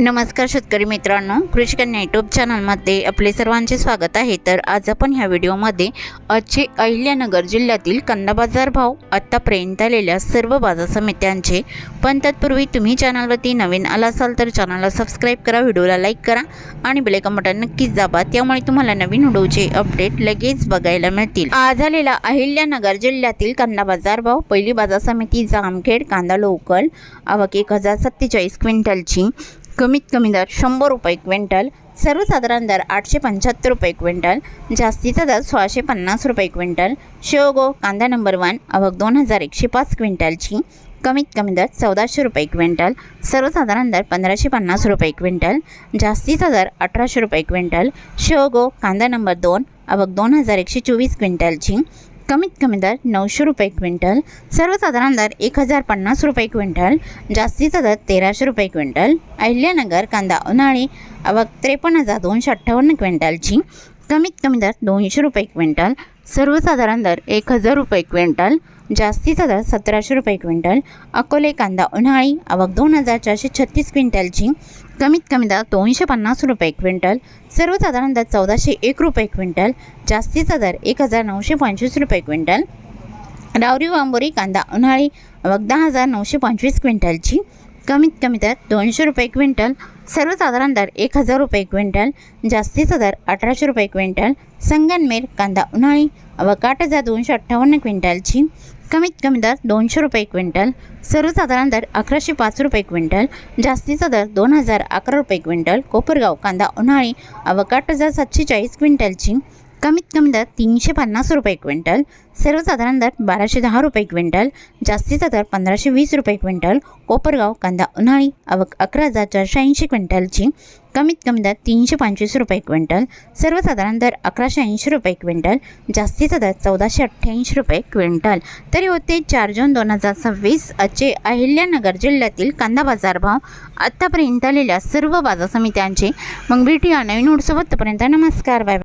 नमस्कार शेतकरी मित्रांनो, कृषी कन्या यूट्यूब चॅनलमध्ये आपले सर्वांचे स्वागत आहे। तर आज आपण ह्या व्हिडिओमध्ये आजचे अहिल्यानगर जिल्ह्यातील कांदा बाजार भाव, आत्तापर्यंत आलेल्या सर्व बाजार समित्यांचे, पण तत्पूर्वी तुम्ही चॅनलवरती नवीन आला असाल तर चॅनलला सबस्क्राईब करा, व्हिडिओला लाईक करा आणि बेल आयकॉन बटन नक्कीच दाबा, त्यामुळे तुम्हाला नवीन व्हिडिओचे अपडेट लगेच बघायला मिळतील। आज आलेला अहिल्यानगर जिल्ह्यातील कांदा बाजार भाव, पहिली बाजार समिती जामखेड, कांदा लोकल, आवक 1047 क्विंटलची, कमीत कमी दर 100 रुपये क्विंटल, सर्वसाधारण दर 875 रुपये क्विंटल, जास्तीचा दर 1650 रुपये क्विंटल। शेवगो कांदा नंबर 1, आवक 2105 क्विंटलची, कमीत कमी दर 1400 रुपये क्विंटल, सर्वसाधारण दर 1550 रुपये क्विंटल, जास्तीचा दर 1800 रुपये क्विंटल। शेवगो कांदा नंबर 2, आवक 2124 क्विंटलची, कमीत कमी दर 900 रुपये क्विंटल, सर्वसाधारण दर 1050 रुपये क्विंटल, जास्तीचा दर 1300 रुपये क्विंटल। अहिल्यानगर कांदा उन्हाळी, आवक 53,258 क्विंटलची, कमीत कमी दर 200 रुपये क्विंटल, सर्वसाधारण दर 1000 रुपये क्विंटल, जास्तीचा दर 1700 रुपये क्विंटल। अकोले कांदा उन्हाळी, आवक 2436 क्विंटलची, कमीत कमी दर 250 रुपये क्विंटल, सर्वसाधारण दर 1401 रुपये क्विंटल, जास्तीचा दर 1925 रुपये क्विंटल। रावरी वांबोरी कांदा उन्हाळी, आवक 10,925 क्विंटलची, कमीत कमी दर 200 रुपये क्विंटल, सर्वसाधारण दर 1000 रुपये क्विंटल, जास्तीचा दर 1800 रुपये क्विंटल। संगनमेर कांदा उन्हाळी, आवक 8258 क्विंटलची, कमीत कमी दर 200 रुपये क्विंटल, सर्वसाधारण दर 1105 रुपये क्विंटल, जास्तीचा दर 2011 रुपये क्विंटल। कोपरगाव कांदा उन्हाळी, आवक 8740 क्विंटलची, कमीत कमी दर 350 रुपये क्विंटल, सर्वसाधारण दर 1210 रुपये क्विंटल, जास्तीचा दर 1520 रुपये क्विंटल। कोपरगाव कांदा उन्हाळी, आवक 11,480 क्विंटलची, कमीत कमी दर 325 रुपये क्विंटल, सर्वसाधारण दर 1180 रुपये क्विंटल, जास्तीचा दर 1488 रुपये क्विंटल। तरी होते 4 जून 2026 आजचे अहिल्यानगर जिल्ह्यातील कांदा बाजार भाव, आत्तापर्यंत आलेल्या सर्व बाजार समित्यांचे। मग भेटूया नवीन व्हिडिओसोबत, तोपर्यंत नमस्कार, बाय।